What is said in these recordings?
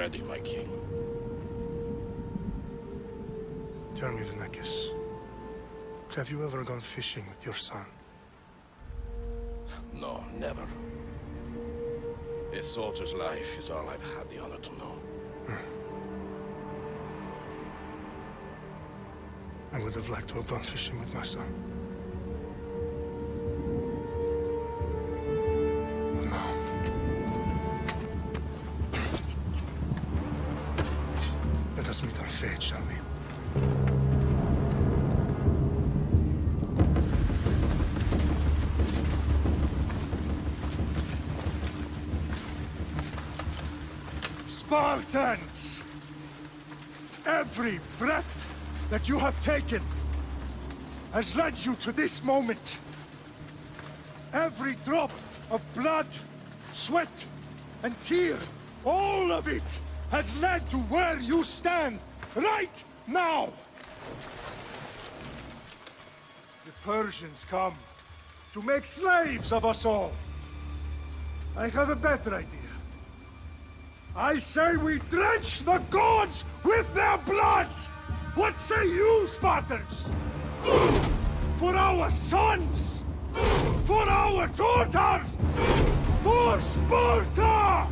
ready, my king. Tell me, Vinakis, have you ever gone fishing with your son? No, never. A soldier's life is all I've had the honor to know. I would have liked to have gone fishing with my son. But now... let us meet our fate, shall we? Spartans! Every breath that you have taken has led you to this moment. Every drop of blood, sweat, and tear, all of it has led to where you stand right now. The Persians come to make slaves of us all. I have a better idea. I say we drench the gods with their bloods! What say you, Spartans? For our sons! For our daughters! For Sparta!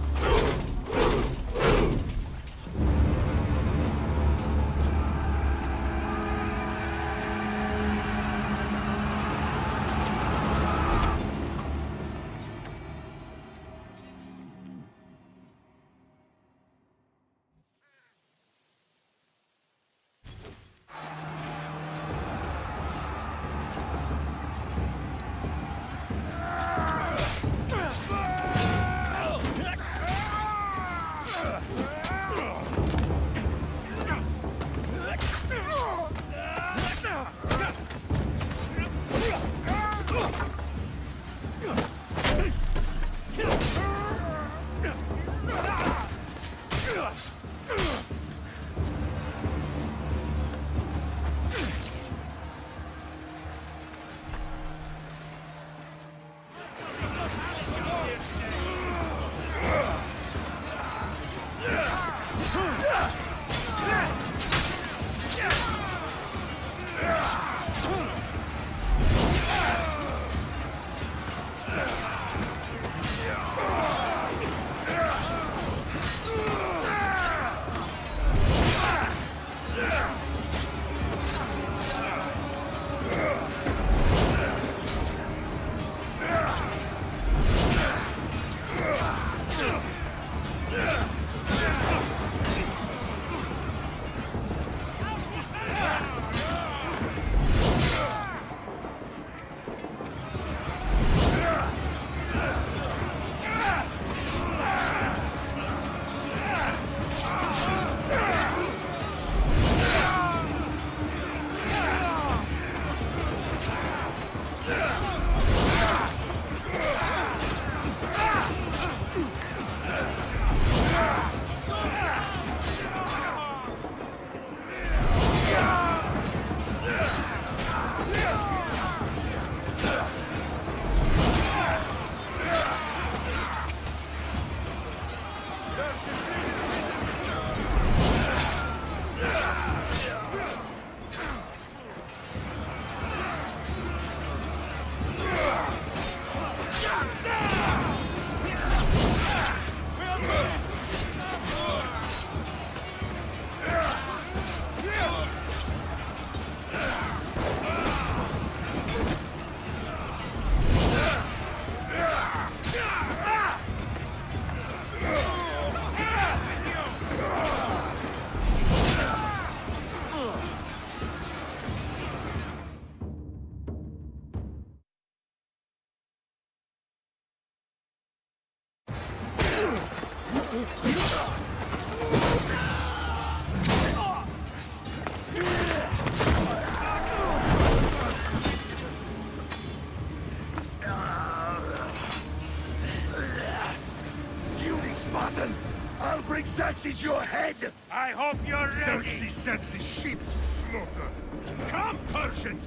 Spartan! I'll bring Xerxes your head! I hope you're ready! Xerxes sends his sheep to slaughter. Come, Persian!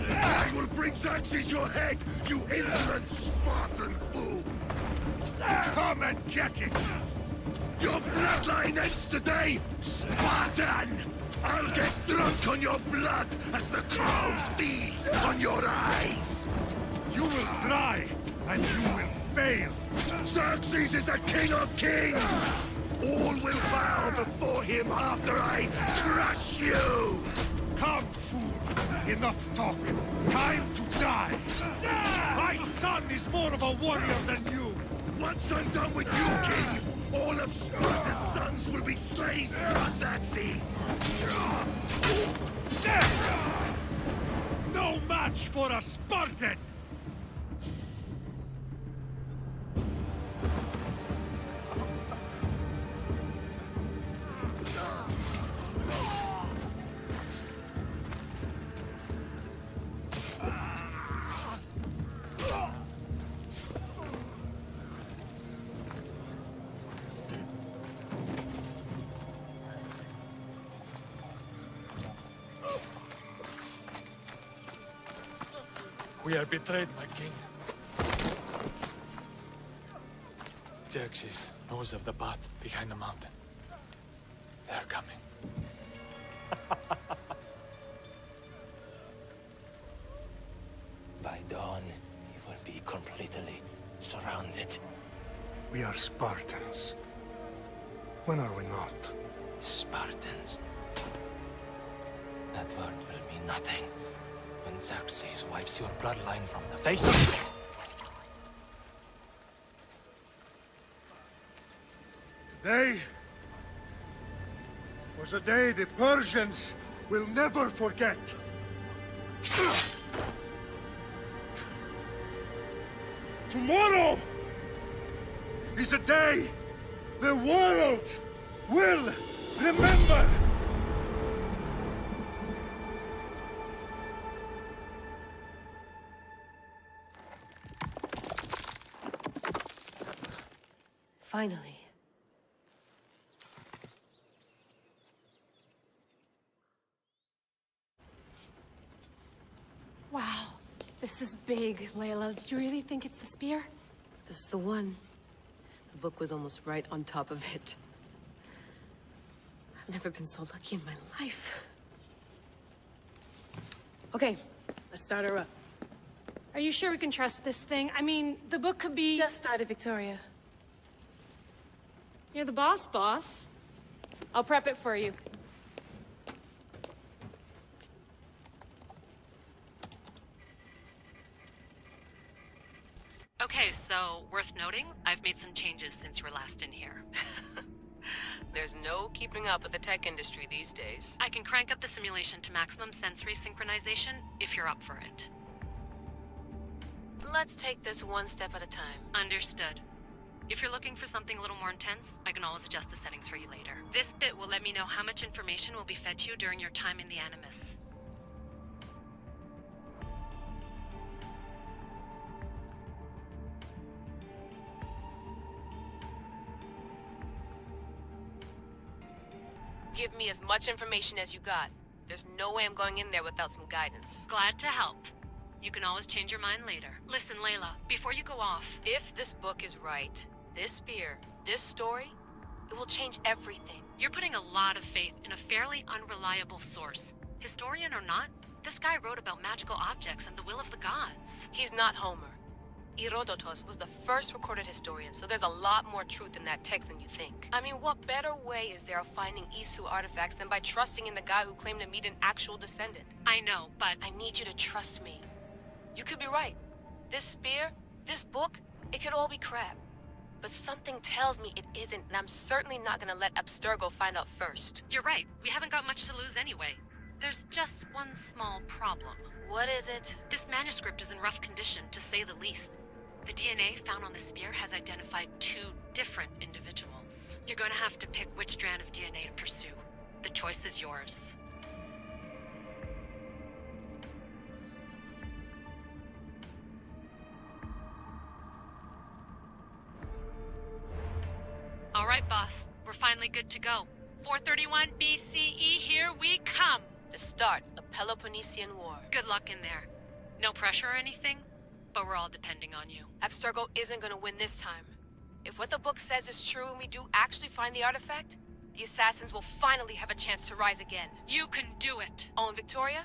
I will bring Xerxes your head, you insolent Spartan fool! Come and get it! Your bloodline ends today, Spartan! I'll get drunk on your blood as the crows feed on your eyes! You will try, and you will fail. Xerxes is the king of kings! All will bow before him after I crush you! Come, fool. Enough talk. Time to die. My son is more of a warrior than you. Once I'm done with you, king, all of Sparta's sons will be slaves for Xerxes! No match for a Spartan! We are betrayed, my king. Xerxes knows of the path behind the mountain. They are coming. By dawn, you will be completely surrounded. We are Spartans. When are we not? Spartans. That word will mean nothing when Xerxes wipes your bloodline from the face of... Today was a day the Persians will never forget. Tomorrow is a day the world will remember. Finally. Wow, this is big, Layla. Did you really think it's the spear? This is the one. The book was almost right on top of it. I've never been so lucky in my life. Okay, let's start her up. Are you sure we can trust this thing? I mean, the book could be... Just started, Victoria. You're the boss. I'll prep it for you. Okay, so worth noting, I've made some changes since you were last in here. There's no keeping up with the tech industry these days. I can crank up the simulation to maximum sensory synchronization if you're up for it. Let's take this one step at a time. Understood. If you're looking for something a little more intense, I can always adjust the settings for you later. This bit will let me know how much information will be fed to you during your time in the Animus. Give me as much information as you got. There's no way I'm going in there without some guidance. Glad to help. You can always change your mind later. Listen, Layla, before you go off... If this book is right, this spear, this story, it will change everything. You're putting a lot of faith in a fairly unreliable source. Historian or not, this guy wrote about magical objects and the will of the gods. He's not Homer. Herodotus was the first recorded historian, so there's a lot more truth in that text than you think. I mean, what better way is there of finding Isu artifacts than by trusting in the guy who claimed to meet an actual descendant? I know, but... I need you to trust me. You could be right. This spear, this book, it could all be crap. But something tells me it isn't, and I'm certainly not gonna let Abstergo find out first. You're right. We haven't got much to lose anyway. There's just one small problem. What is it? This manuscript is in rough condition, to say the least. The DNA found on the spear has identified 2 different individuals. You're going to have to pick which strand of DNA to pursue. The choice is yours. All right, boss. We're finally good to go. 431 BCE, here we come! The start of the Peloponnesian War. Good luck in there. No pressure or anything, but we're all depending on you. Abstergo isn't gonna win this time. If what the book says is true and we do actually find the artifact, the assassins will finally have a chance to rise again. You can do it. Oh, and Victoria?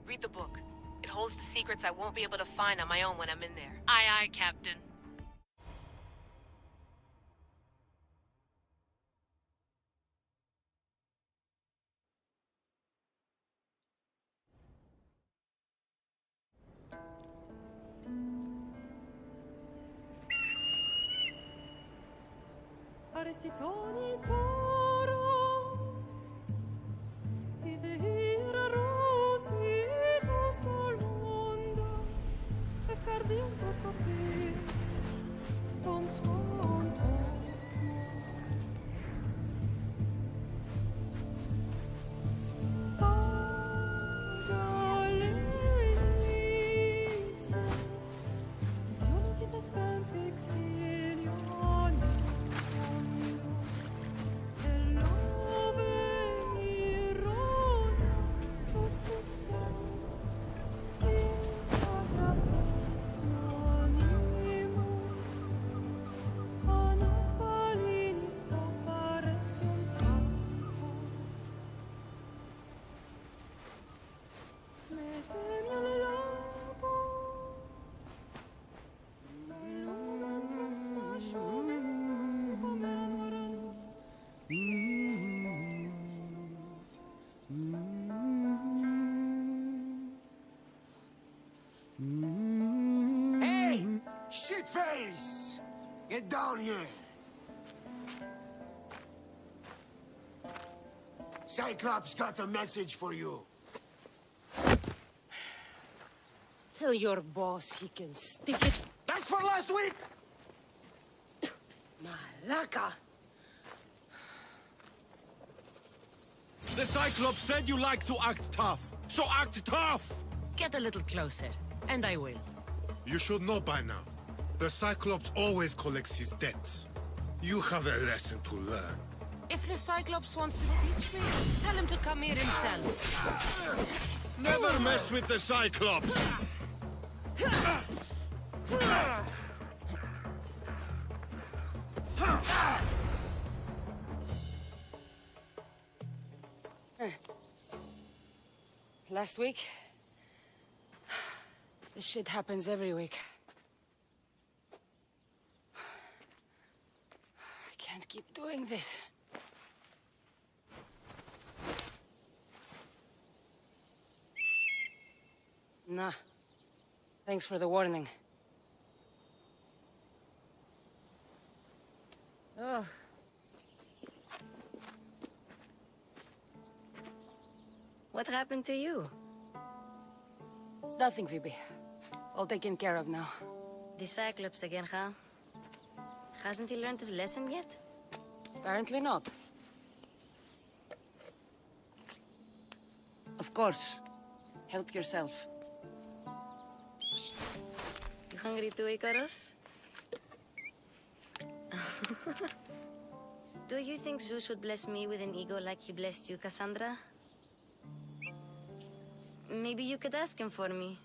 Read the book. It holds the secrets I won't be able to find on my own when I'm in there. Aye, aye, Captain. Arrestitoni toro I de hira rositos tolondas Efcardios boskopi Ton svon Agalenise Iono che te spem fixilioni Hey! Shitface! Get down here! Cyclops got a message for you. Tell your boss he can stick it. That's for last week! Malaka! The Cyclops said you like to act tough, so act tough! Get a little closer, and I will. You should know by now. The Cyclops always collects his debts. You have a lesson to learn. If the Cyclops wants to teach me, tell him to come here himself. Never mess with the Cyclops! Last week? This shit happens every week. I can't keep doing this. Nah. Thanks for the warning. Oh. What happened to you? It's nothing, Phoebe. All taken care of now. The Cyclops again, huh? Hasn't he learned his lesson yet? Apparently not. Of course. Help yourself. You hungry too, Icarus? Do you think Zeus would bless me with an ego like he blessed you, Cassandra? Maybe you could ask him for me.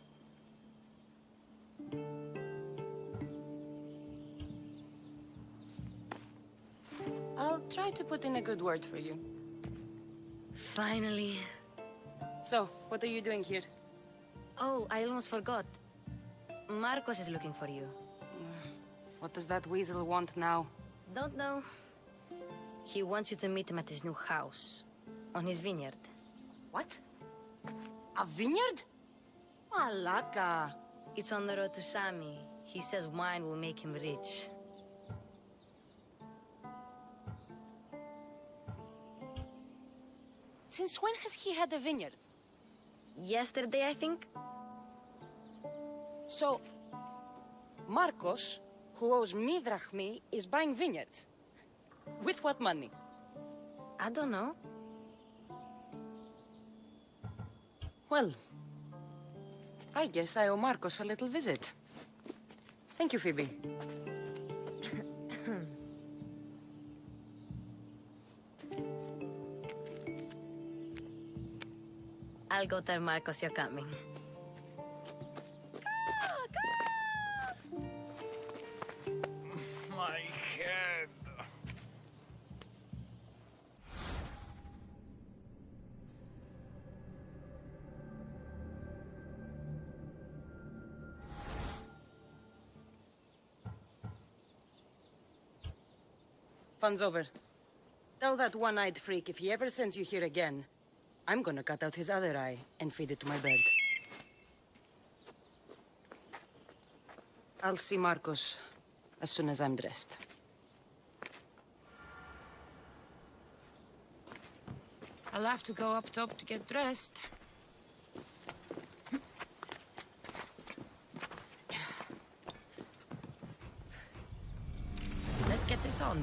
I'll try to put in a good word for you. Finally. So, what are you doing here? Oh, I almost forgot. Marcos is looking for you. What does that weasel want now? Don't know. He wants you to meet him at his new house. On his vineyard. What? A vineyard? Malaka. It's on the road to Sami. He says wine will make him rich. Since when has he had a vineyard? Yesterday, I think? So, Marcos, who owes me drachmi, is buying vineyards. With what money? I don't know. Well, I guess I owe Marcos a little visit. Thank you, Phoebe. I'll go tell Marcos you're coming. My head. fun's over. Tell that one-eyed freak if he ever sends you here again, I'm gonna cut out his other eye and feed it to my bird. I'll see Marcos as soon as I'm dressed. I'll have to go up top to get dressed. Let's get this on.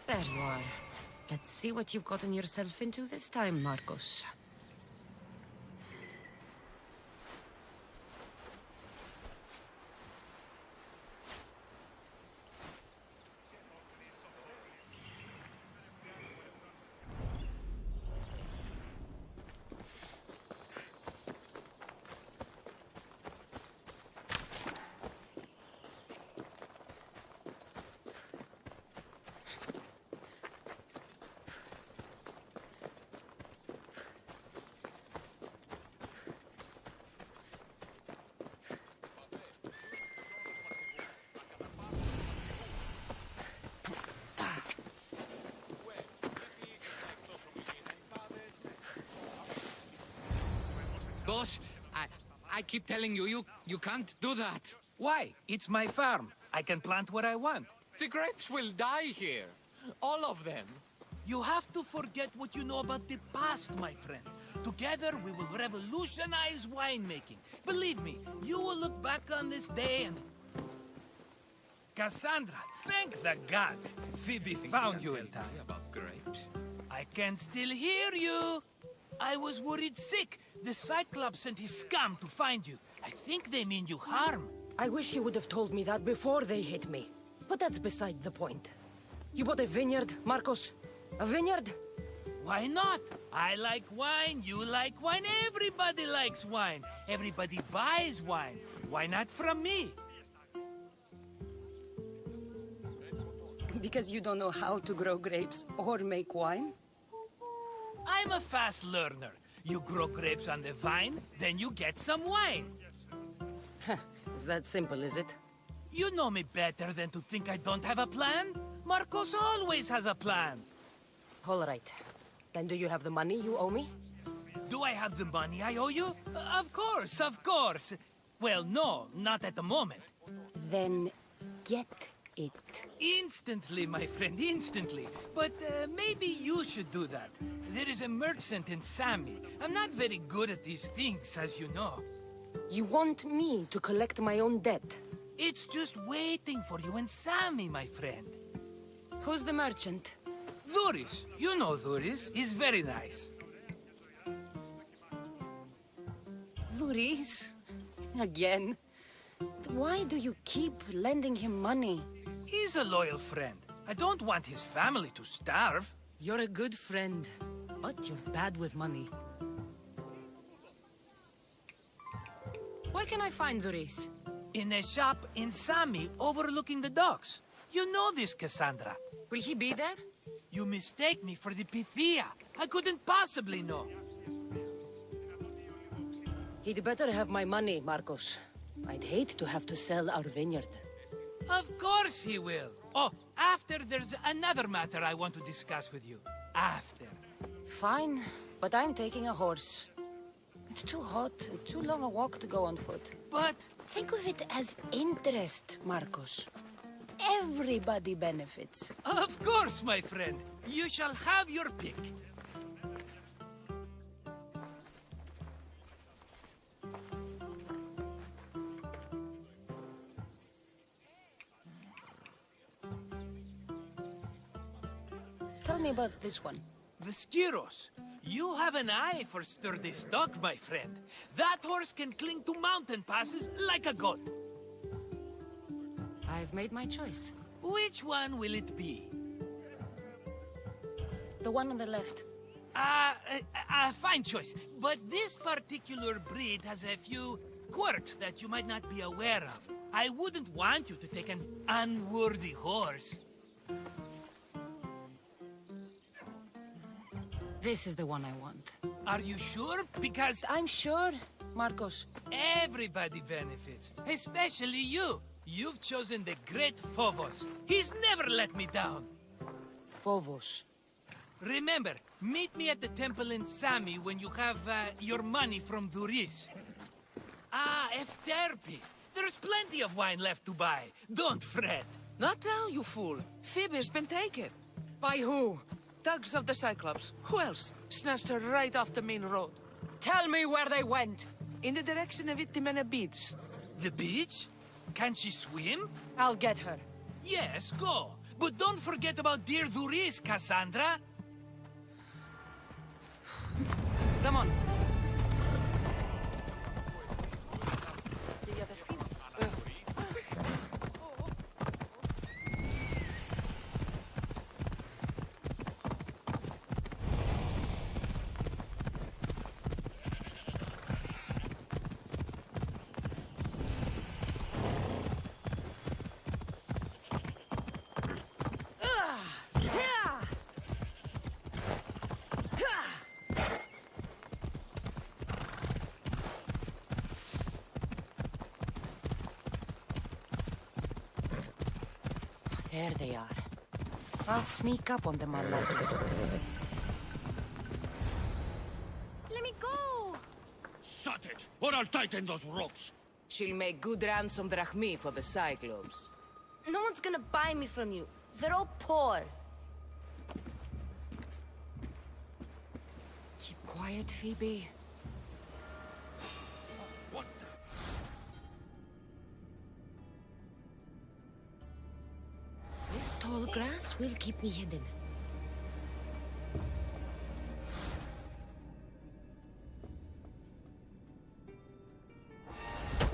There you are. Let's see what you've gotten yourself into this time, Marcos. Boss, I keep telling you, you can't do that. Why? It's my farm. I can plant what I want. The grapes will die here. All of them. You have to forget what you know about the past, my friend. Together, we will revolutionize winemaking. Believe me, you will look back on this day and... Cassandra, thank the gods. Phoebe found you in time. About grapes. I can still hear you. I was worried sick. The Cyclops sent his scum to find you. I think they mean you harm. I wish you would have told me that before they hit me. But that's beside the point. You bought a vineyard, Marcos? A vineyard? Why not? I like wine, you like wine, everybody likes wine. Everybody buys wine. Why not from me? Because you don't know how to grow grapes or make wine? I'm a fast learner. You grow grapes on the vine, then you get some wine. Is that simple, is it? You know me better than to think I don't have a plan. Marcos always has a plan. All right. Then do you have the money you owe me? Do I have the money I owe you? Of course, of course. Well, no, not at the moment. Then get it. Instantly, my friend, instantly. But maybe you should do that. There is a merchant in Sami. I'm not very good at these things, as you know. You want me to collect my own debt? It's just waiting for you in Sami, my friend. Who's the merchant? Duris. You know Duris. He's very nice. Duris? Again? Why do you keep lending him money? He's a loyal friend. I don't want his family to starve. You're a good friend, but you're bad with money. Where can I find Duris? In a shop in Sami overlooking the docks. You know this, Cassandra. Will he be there? You mistake me for the Pythia. I couldn't possibly know. He'd better have my money, Marcos. I'd hate to have to sell our vineyard. Of course he will. Oh, after there's another matter I want to discuss with you. After. Fine, but I'm taking a horse. It's too hot and too long a walk to go on foot. But... Think of it as interest, Marcos. Everybody benefits. Of course, my friend. You shall have your pick. Tell me about this one. The Skiros. You have an eye for sturdy stock, my friend. That horse can cling to mountain passes like a goat. I've made my choice. Which one will it be? The one on the left. Fine choice. But this particular breed has a few quirks that you might not be aware of. I wouldn't want you to take an unworthy horse. This is the one I want. Are you sure? Because I'm sure, Marcos. everybody benefits, especially you. You've chosen the great Phobos. He's never let me down. Phobos. Remember, meet me at the temple in Sami when you have your money from Duris. Ah, Efterpi. There's plenty of wine left to buy. Don't fret. Not now, you fool. Phoebe's been taken. By who? Thugs of the Cyclops. Who else? Snatched her right off the main road. Tell me where they went. In the direction of Itimena Beach. The beach? Can she swim? I'll get her. Yes, go. But don't forget about dear Duris, Cassandra. Come on. There they are. I'll sneak up on them unlikely. Let me go! Shut it, or I'll tighten those ropes. She'll make good ransom drachmi for the Cyclops. No one's gonna buy me from you. They're all poor. Keep quiet, Phoebe. What This tall grass will keep me hidden.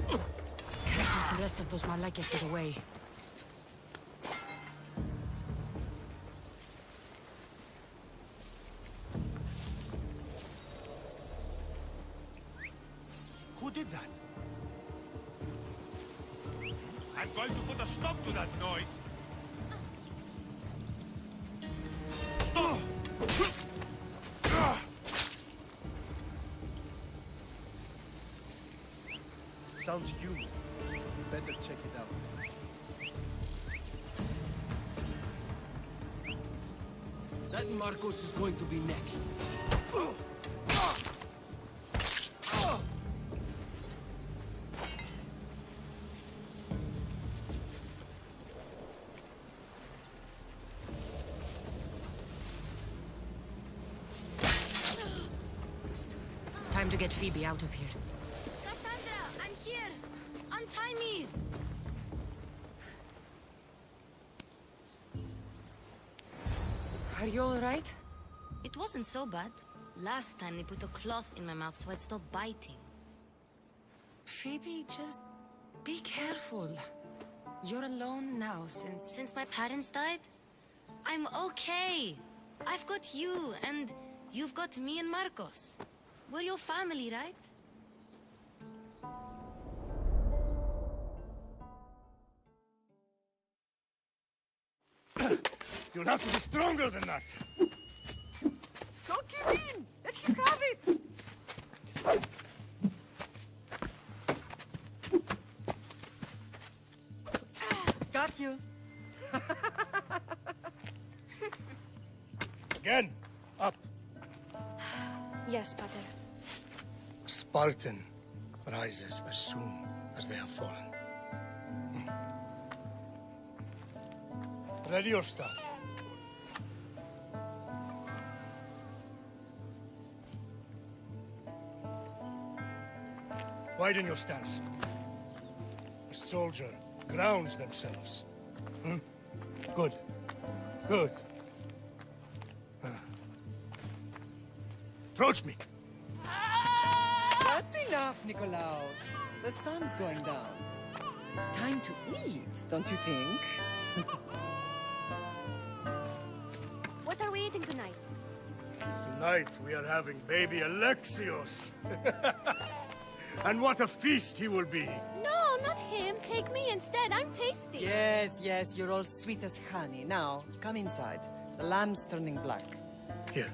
Can't let the rest of those Malakas get away. Who did that? I'm going to put a stop to that noise. Stop! Sounds human. Better check it out. That Marcos is going to be next. Time to get Phoebe out of here. Cassandra, I'm here! Untie me! Are you all right? It wasn't so bad. Last time they put a cloth in my mouth so I'd stop biting. Phoebe, just be careful. You're alone now Since my parents died? I'm okay. I've got you, and you've got me and Marcos. We're your family, right? You'll have to be stronger than that. Don't give in! Let him have it! Got you. Again, up. Yes, Pater. A Spartan rises as soon as they have fallen. Ready your staff. Widen your stance. A soldier grounds themselves. Good. Good. Approach me. That's enough, Nikolaos. The sun's going down. Time to eat, don't you think? What are we eating tonight? Tonight we are having baby Alexios. And what a feast he will be. No, not him. Take me instead. I'm tasty. Yes, yes, you're all sweet as honey. Now, come inside. The lamb's turning black. Here.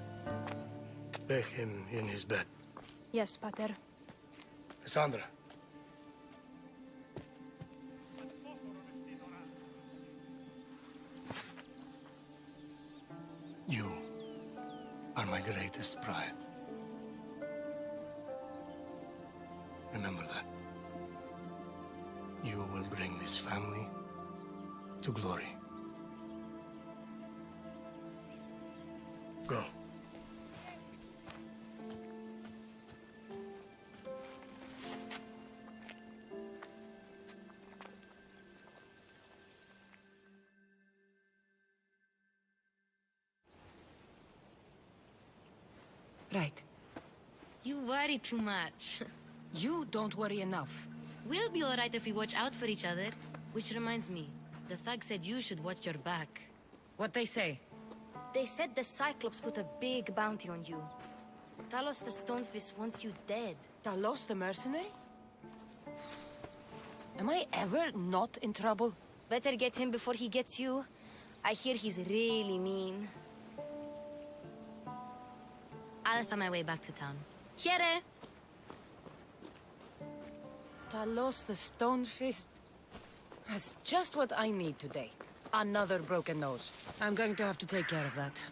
Lay him in his bed. Yes, Pater. Cassandra. You are my greatest pride. Remember that. You will bring this family to glory. Go. Right. You worry too much. You don't worry enough. We'll be alright if we watch out for each other. Which reminds me, the thug said you should watch your back. What they say? They said the Cyclops put a big bounty on you. Talos the Stonefist wants you dead. Talos the mercenary? Am I ever not in trouble? Better get him before he gets you. I hear he's really mean. I'll find my way back to town. Here! Talos the Stonefist? That's just what I need today. Another broken nose. I'm going to have to take care of that.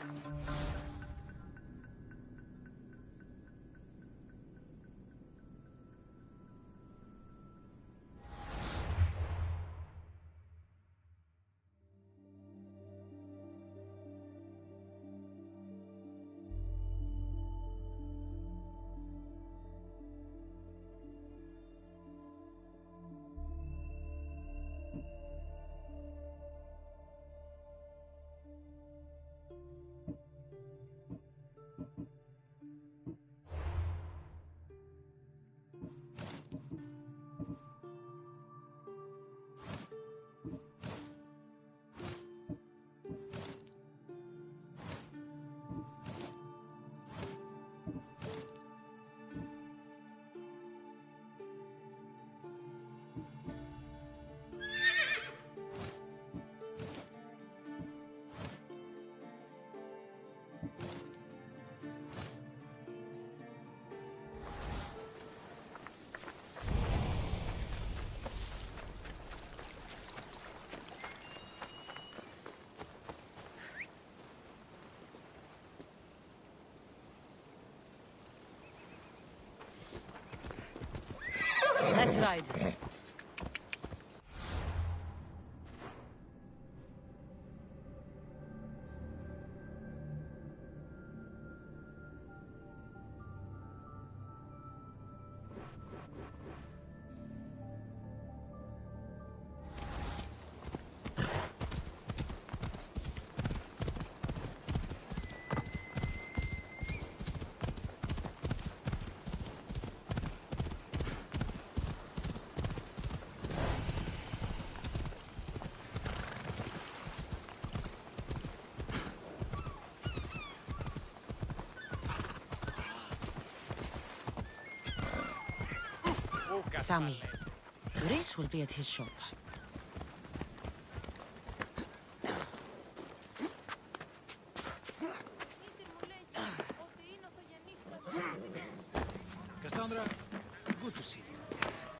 Let's ride. Sammy, Rhys will be at his shop. Cassandra. Good to see you.